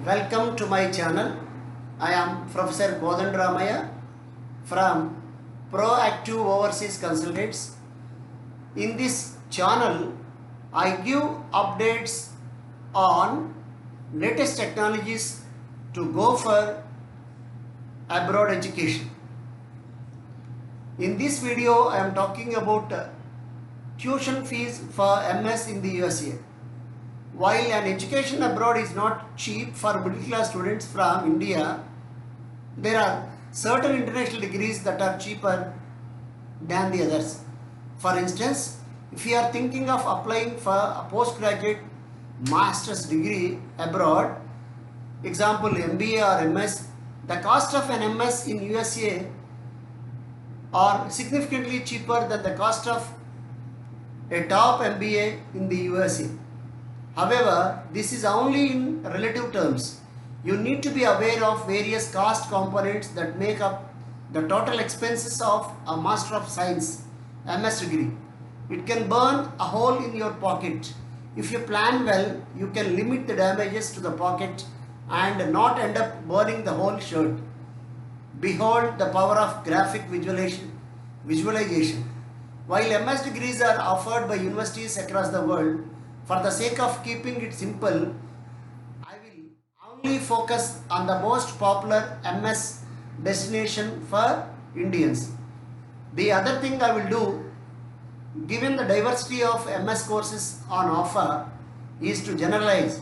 Welcome to my channel. I am Professor Kodandaramaya from Proactive Overseas Consultants. In this channel, I give updates on latest technologies to go for abroad education. In this video, I am talking about tuition fees for MS in the USA. While an education abroad is not cheap for middle class students from India, there are certain international degrees that are cheaper than the others. For instance, if you are thinking of applying for a postgraduate master's degree abroad, example MBA or MS, the cost of an MS in USA are significantly cheaper than the cost of a top MBA in the USA. However, this is only in relative terms. You need to be aware of various cost components that make up the total expenses of a Master of Science MS degree. It can burn a hole in your pocket. If you plan well, you can limit the damages to the pocket and not end up burning the whole shirt. Behold the power of graphic visualization. While MS degrees are offered by universities across the world, for the sake of keeping it simple, I will only focus on the most popular MS destination for Indians. The other thing I will do, given the diversity of MS courses on offer, is to generalize.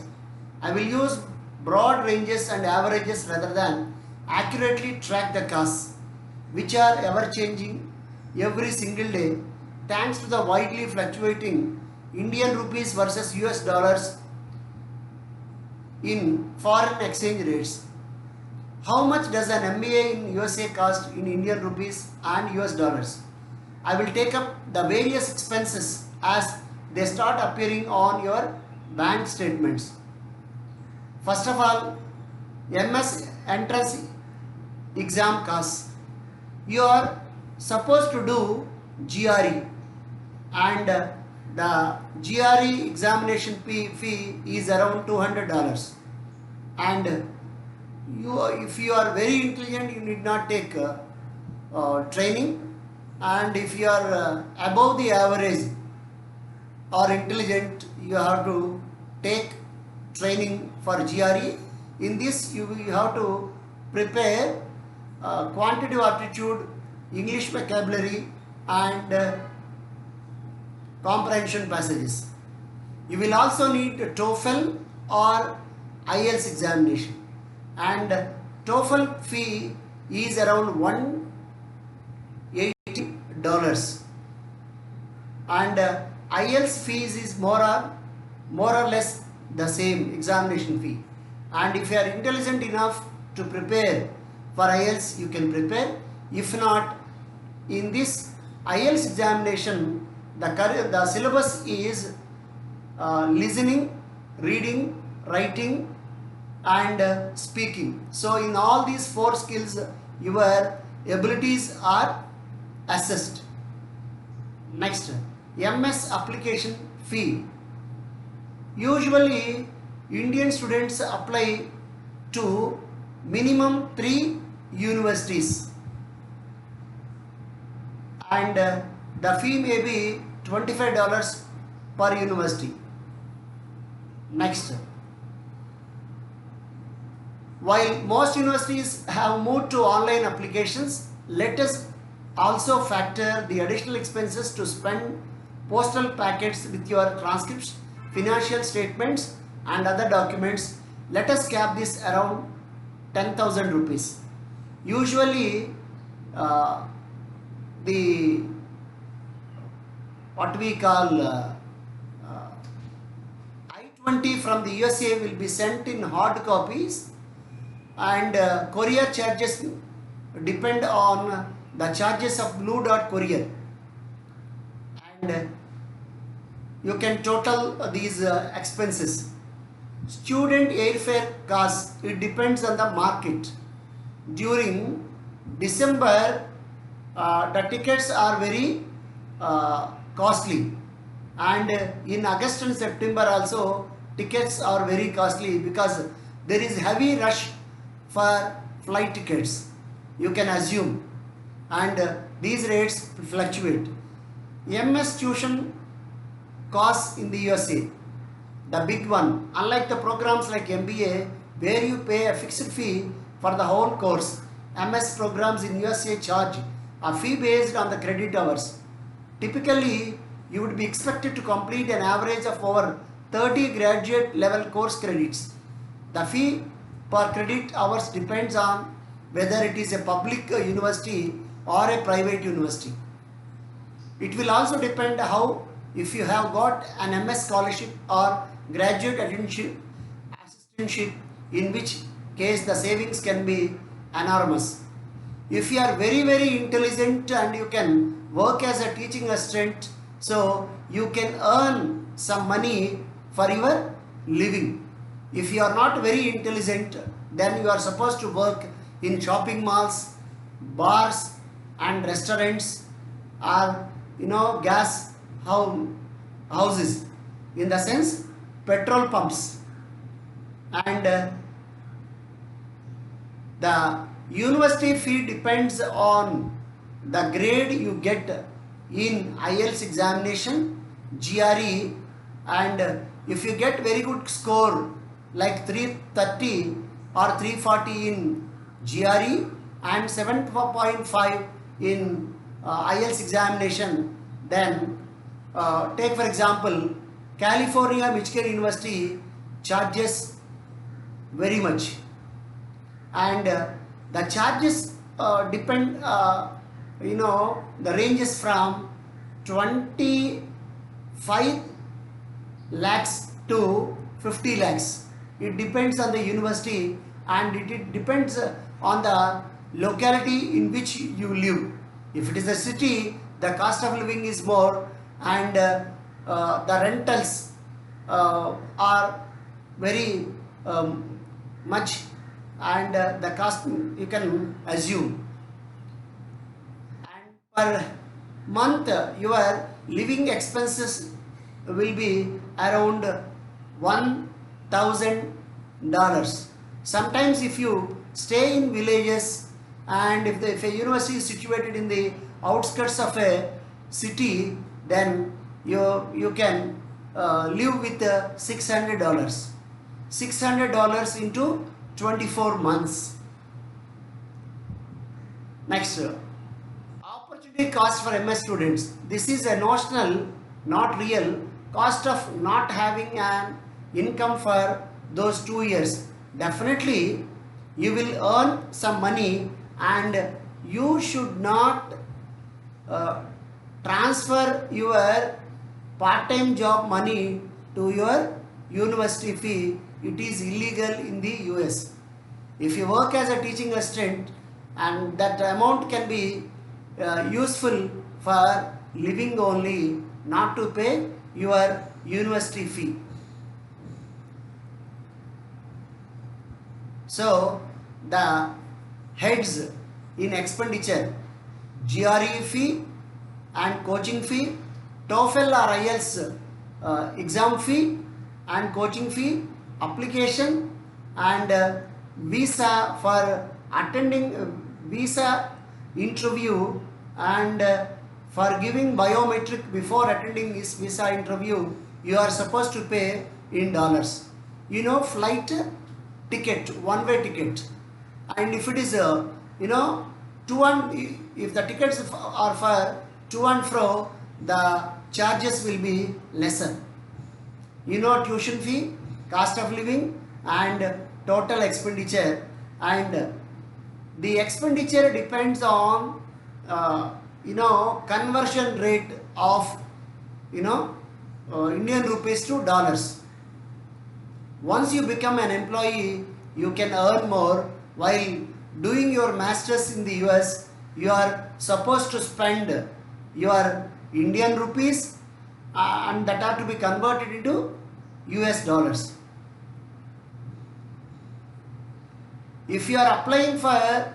I will use broad ranges and averages rather than accurately track the costs, which are ever changing every single day thanks to the widely fluctuating Indian rupees versus US dollars in foreign exchange rates. How much does an MBA in USA cost in Indian rupees and US dollars? I will take up the various expenses as they start appearing on your bank statements. First of all, MS entrance exam costs. You are supposed to do GRE, and the GRE examination fee is around $200, and if you are very intelligent, you need not take training, and if you are above the average or intelligent, you have to take training for GRE. In this, you have to prepare quantitative aptitude, English vocabulary, and comprehension passages. You will also need TOEFL or IELTS examination, and TOEFL fee is around $180, and IELTS fees is more or less the same examination fee. And if you are intelligent enough to prepare for IELTS, you can prepare. If not, in this IELTS examination, the syllabus is listening, reading, writing, and speaking. So in all these four skills, your abilities are assessed. Next, MS application fee. Usually, Indian students apply to minimum 3 universities, and the fee may be $25 per university. Next, while most universities have moved to online applications, let us also factor the additional expenses to spend postal packets with your transcripts, financial statements, and other documents. Let us cap this around 10,000 rupees. Usually, the what we call I-20 from the USA will be sent in hard copies, and courier charges depend on the charges of Blue Dot Courier, and you can total these expenses. Student airfare costs, it depends on the market. During December, the tickets are very costly, and in August and September also tickets are very costly because there is heavy rush for flight tickets, you can assume, and these rates fluctuate. MS tuition costs in the USA, the big one, unlike the programs like MBA where you pay a fixed fee for the whole course, MS programs in USA charge a fee based on the credit hours. Typically, you would be expected to complete an average of over 30 graduate level course credits. The fee per credit hours depends on whether it is a public university or a private university. It will also depend how if you have got an MS scholarship or graduate assistantship, in which case the savings can be enormous. If you are very intelligent and you can work as a teaching assistant, so you can earn some money for your living. If you are not very intelligent, then you are supposed to work in shopping malls, bars and restaurants, or gas houses, in the sense petrol pumps. And the university fee depends on the grade you get in IELTS examination, GRE, and if you get very good score like 330 or 340 in GRE and 7.5 in IELTS examination, then take for example California Michigan University charges very much, and the charges depend the ranges from 25 lakhs to 50 lakhs. It depends on the university and it depends on the locality in which you live. If it is a city, the cost of living is more, and the rentals are very much, and the cost you can assume. And per month your living expenses will be around $1,000. Sometimes if you stay in villages, and if a university is situated in the outskirts of a city, then you can live with $600. $600 into 24 months. Next, opportunity cost for MS students. This is a notional, not real, cost of not having an income for those 2 years. Definitely you will earn some money, and you should not transfer your part-time job money to your university fee. It is illegal in the US. If you work as a teaching assistant, and that amount can be useful for living only, not to pay your university fee. So the heads in expenditure: GRE fee and coaching fee, TOEFL or IELTS exam fee and coaching fee, application and visa for attending visa interview, and for giving biometric before attending this visa interview, you are supposed to pay in dollars. Flight ticket, one-way ticket, and if it is if the tickets are for to and fro, the charges will be lesser. Tuition fee, cost of living and total expenditure, and the expenditure depends on conversion rate of Indian rupees to dollars. Once you become an employee, you can earn more. While doing your masters in the US, you are supposed to spend your Indian rupees and that are to be converted into US dollars. If you are applying for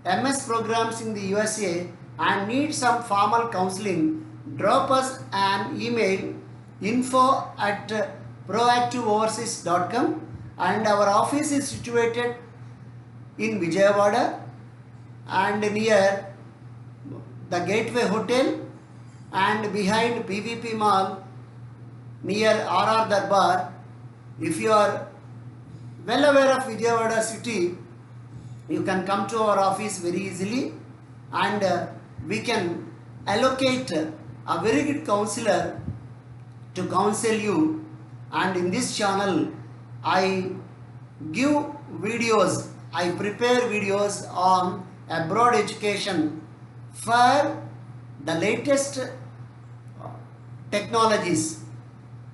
MS programs in the USA and need some formal counseling, drop us an email info@proactiveoverseas.com and our office is situated in Vijayawada and near the Gateway Hotel and behind PVP Mall near RR Darbar. If you are well aware of Vijayawada city, you can come to our office very easily, and we can allocate a very good counselor to counsel you. And in this channel I give videos, I prepare videos on abroad education for the latest technologies.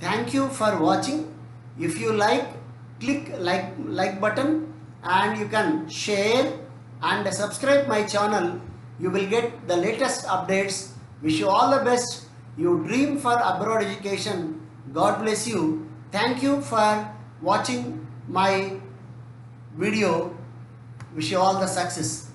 Thank you for watching. If you like, click like button, and you can share and subscribe my channel. You will get the latest updates. Wish you all the best. You dream for abroad education. God bless you. Thank you for watching my video. Wish you all the success.